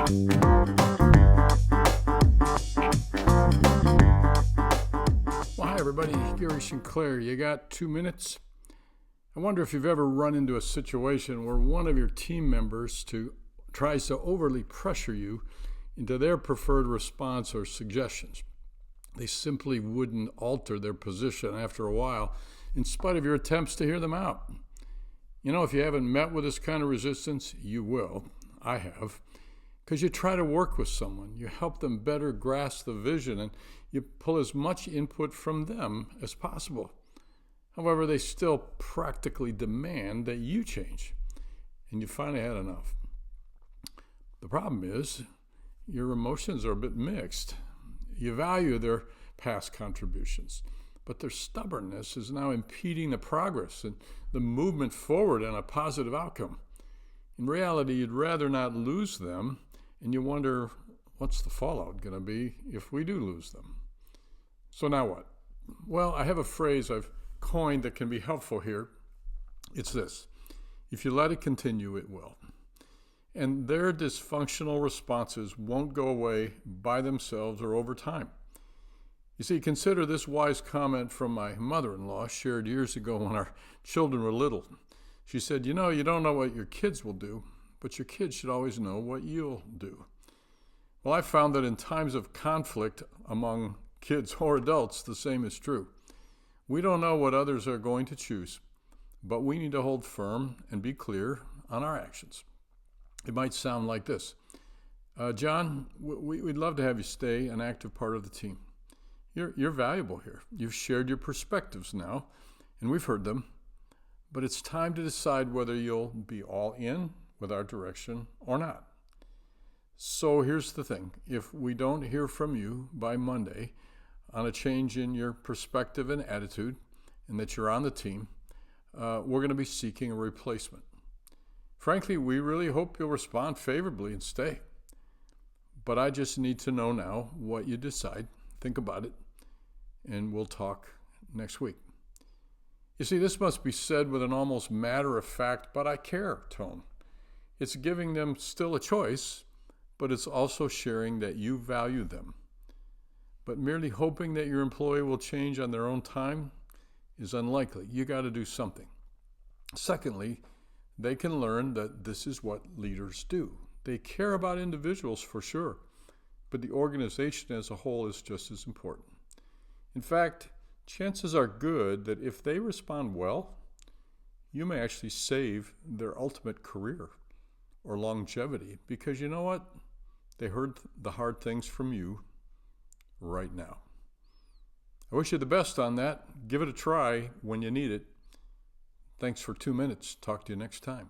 Well, hi everybody, Gary Sinclair. You got 2 minutes? I wonder if you've ever run into a situation where one of your team members tries to overly pressure you into their preferred response or suggestions. They simply wouldn't alter their position after a while, in spite of your attempts to hear them out. You know, if you haven't met with this kind of resistance, you will. I have. Because you try to work with someone, you help them better grasp the vision, and you pull as much input from them as possible. However, they still practically demand that you change, and you finally had enough. The problem is, your emotions are a bit mixed. You value their past contributions, but their stubbornness is now impeding the progress and the movement forward and a positive outcome. In reality, you'd rather not lose them, and you wonder, what's the fallout going to be if we do lose them? So now what? Well, I have a phrase I've coined that can be helpful here. It's this: if you let it continue, it will. And their dysfunctional responses won't go away by themselves or over time. You see, consider this wise comment from my mother-in-law, shared years ago when our children were little. She said, you don't know what your kids will do, but your kids should always know what you'll do. Well, I found that in times of conflict among kids or adults, the same is true. We don't know what others are going to choose, but we need to hold firm and be clear on our actions. It might sound like this. John, we'd love to have you stay an active part of the team. You're valuable here. You've shared your perspectives now, and we've heard them, but it's time to decide whether you'll be all in with our direction or not. So here's the thing. If we don't hear from you by Monday on a change in your perspective and attitude, and that you're on the team, we're going to be seeking a replacement. Frankly, we really hope you'll respond favorably and stay. But I just need to know now what you decide. Think about it, and we'll talk next week. You see, this must be said with an almost matter-of-fact, but I care tone. It's giving them still a choice, but it's also sharing that you value them. But merely hoping that your employee will change on their own time is unlikely. You got to do something. Secondly, they can learn that this is what leaders do. They care about individuals for sure, but the organization as a whole is just as important. In fact, chances are good that if they respond well, you may actually save their ultimate career or longevity, because you know what? They heard the hard things from you right now. I wish you the best on that. Give it a try when you need it. Thanks for 2 minutes. Talk to you next time.